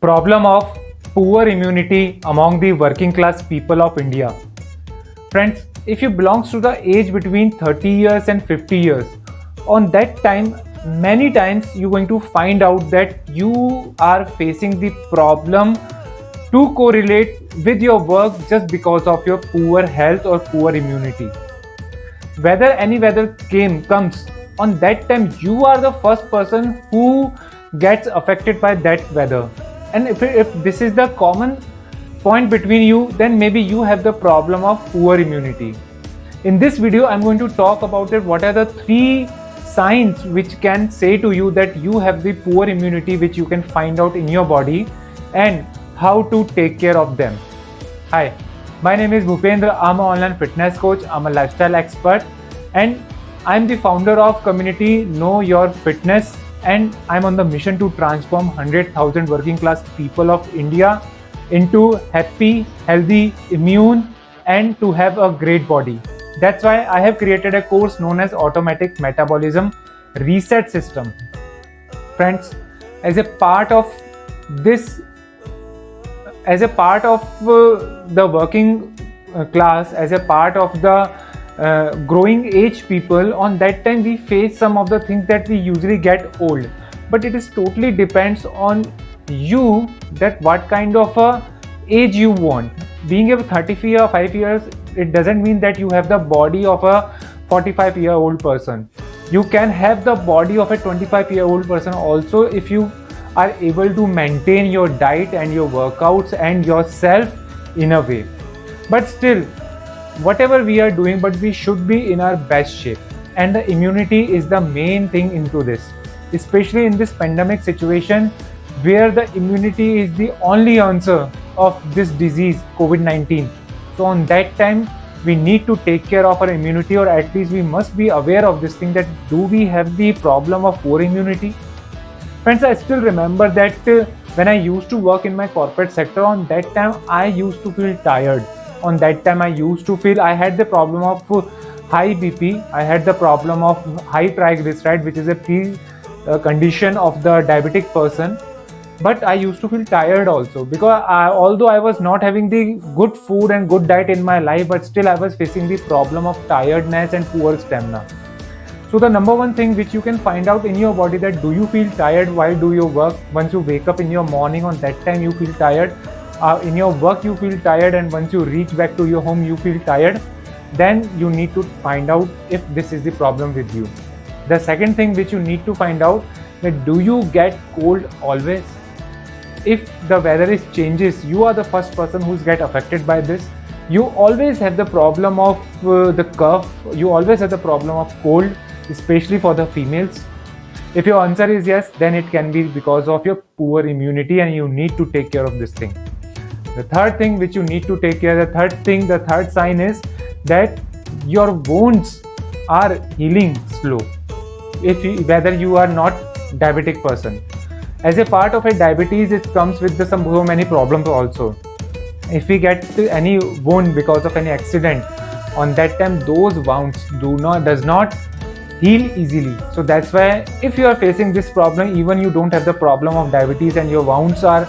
Problem of poor immunity among the working class people of India. Friends, if you belongs to the age between 30 years and 50 years, on that time, many times you're going to find out that you are facing the problem to correlate with your work just because of your poor health or poor immunity. Whether any weather comes, on that time you are the first person who gets affected by that weather. And if this is the common point between you, then maybe you have the problem of poor immunity. In this video, I'm going to talk about it. What are the 3 signs which can say to you that you have the poor immunity, which you can find out in your body, and how to take care of them. Hi, my name is Bhupendra. I'm an online fitness coach. I'm a lifestyle expert, and I'm the founder of community Know Your Fitness, and I'm on the mission to transform 100,000 working class people of India into happy, healthy, immune, and to have a great body. That's why I have created a course known as Automatic Metabolism Reset System. Friends, as a part of this, as a part of the working class, as a part of the growing age people, on that time we face some of the things that we usually get old, but it is totally depends on you that what kind of a age you want. Being a 35 years, it doesn't mean that you have the body of a 45-year-old person. You can have the body of a 25-year-old person also if you are able to maintain your diet and your workouts and yourself in a way. But still, whatever we are doing, but we should be in our best shape, and the immunity is the main thing into this, especially in this pandemic situation where the immunity is the only answer of this disease COVID-19. So on that time we need to take care of our immunity, or at least we must be aware of this thing, that do we have the problem of poor immunity. Friends, I still remember that when I used to work in my corporate sector, on that time I used to feel tired. On that time I used to feel I had the problem of high BP, I had the problem of high triglyceride, which is a condition of the diabetic person. But I used to feel tired also, because although I was not having the good food and good diet in my life, but still I was facing the problem of tiredness and poor stamina. So the number one thing which you can find out in your body, that do you feel tired while do your work. Once you wake up in your morning, on that time you feel tired. In your work you feel tired, and once you reach back to your home you feel tired. Then you need to find out if this is the problem with you. The second thing which you need to find out, that do you get cold always. If the weather is changes, you are the first person who's get affected by this. You always have the problem of the cough, you always have the problem of cold, especially for the females. If your answer is yes, then it can be because of your poor immunity, and you need to take care of this thing. The third thing which you need to take care, the third sign is that your wounds are healing slow. Whether you are not diabetic person, as a part of a diabetes, it comes with so many problems also. If we get any wound because of any accident, on that time those wounds does not heal easily. So that's why if you are facing this problem, even you don't have the problem of diabetes and your wounds are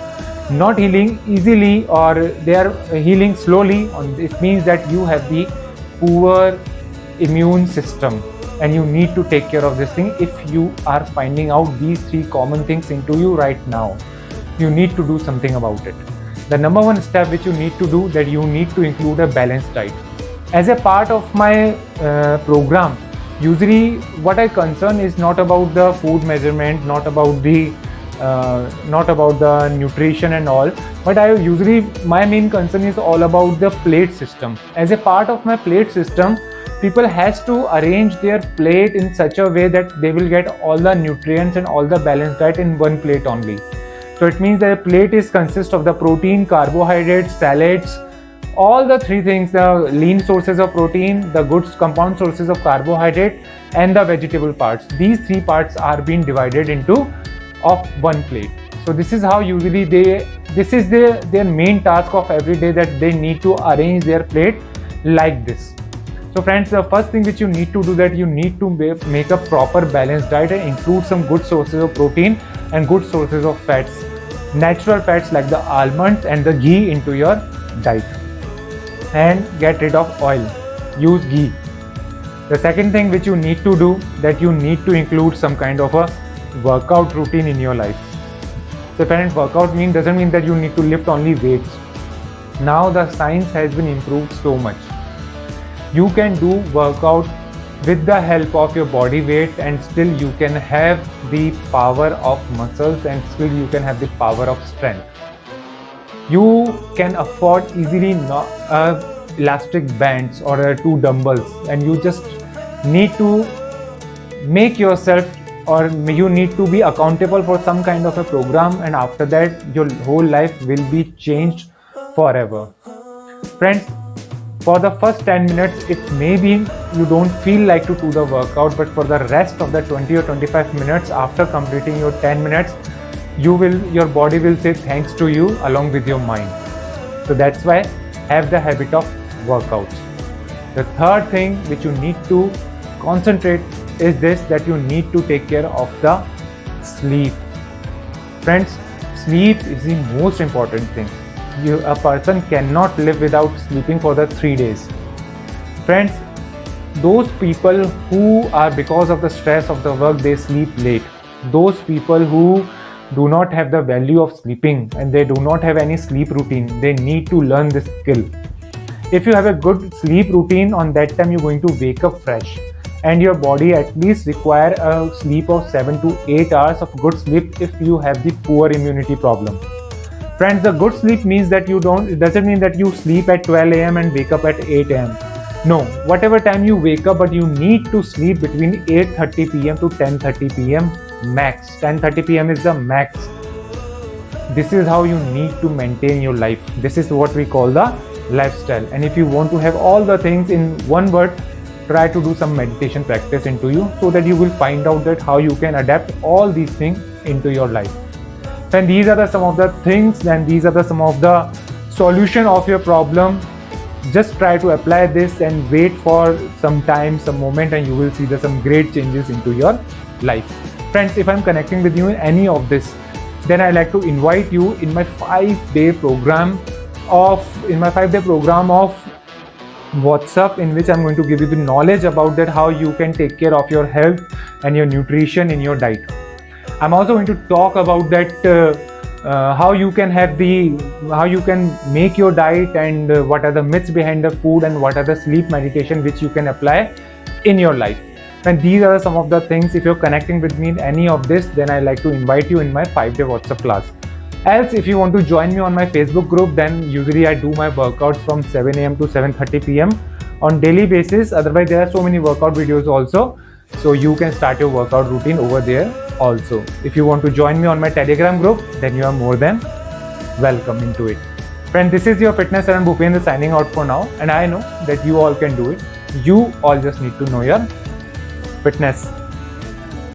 not healing easily, or they are healing slowly, it means that you have the poor immune system, and you need to take care of this thing. If you are finding out these 3 common things into you right now, you need to do something about it. The number one step which you need to do, that you need to include a balanced diet. As a part of my program, usually what I concern is not about the food measurement, not about the nutrition and all, but my main concern is all about the plate system. As a part of my plate system, people has to arrange their plate in such a way that they will get all the nutrients and all the balanced diet in one plate only. So it means that a plate consists of the protein, carbohydrates, salads, all the 3 things, the lean sources of protein, the good compound sources of carbohydrate, and the vegetable parts. These 3 parts are being divided into of one plate. So this is how usually this is their main task of every day, that they need to arrange their plate like this. So friends, the first thing which you need to do, that you need to make a proper balanced diet and include some good sources of protein and good sources of fats. natural fats like the almonds and the ghee into your diet, and get rid of oil. Use ghee. The second thing which you need to do, that you need to include some kind of a workout routine in your life. So parent, workout doesn't mean that you need to lift only weights. Now the science has been improved so much. You can do workout with the help of your body weight, and still you can have the power of muscles, and still you can have the power of strength. You can afford easily elastic bands or 2 dumbbells, and you just need to make yourself, or you need to be accountable for some kind of a program, and after that your whole life will be changed forever. Friends, for the first 10 minutes it may be you don't feel like to do the workout, but for the rest of the 20 or 25 minutes after completing your 10 minutes, your body will say thanks to you along with your mind. So that's why have the habit of workouts. The third thing which you need to concentrate is this, that you need to take care of the sleep. Friends, sleep is the most important thing. A person cannot live without sleeping for the 3 days. Friends, those people who are, because of the stress of the work, they sleep late. Those people who do not have the value of sleeping and they do not have any sleep routine, they need to learn this skill. If you have a good sleep routine, on that time you're going to wake up fresh, and your body at least require a sleep of 7 to 8 hours of good sleep if you have the poor immunity problem. Friends, the good sleep means that it doesn't mean that you sleep at 12 a.m. and wake up at 8 a.m. No, whatever time you wake up, but you need to sleep between 8:30 p.m. to 10:30 p.m. max. 10:30 p.m. is the max. This is how you need to maintain your life. This is what we call the lifestyle. And if you want to have all the things in one word, try to do some meditation practice into you, so that you will find out that how you can adapt all these things into your life. And these are some of the things, and these are some of the solution of your problem. Just try to apply this and wait for some time, some moment, and you will see some great changes into your life. Friends, if I'm connecting with you in any of this, then I like to invite you in my 5-day program of WhatsApp, in which I'm going to give you the knowledge about that how you can take care of your health and your nutrition in your diet. I'm also going to talk about that how you can make your diet, and what are the myths behind the food, and what are the sleep meditation which you can apply in your life. And these are some of the things. If you're connecting with me in any of this, then I like to invite you in my 5-day WhatsApp class. Else, if you want to join me on my Facebook group, then usually I do my workouts from 7 a.m. to 7:30 p.m. on daily basis. Otherwise, there are so many workout videos also, so you can start your workout routine over there also. If you want to join me on my Telegram group, then you are more than welcome into it. Friend, this is your Fitness Saran Bhupendra signing out for now, and I know that you all can do it. You all just need to know your fitness.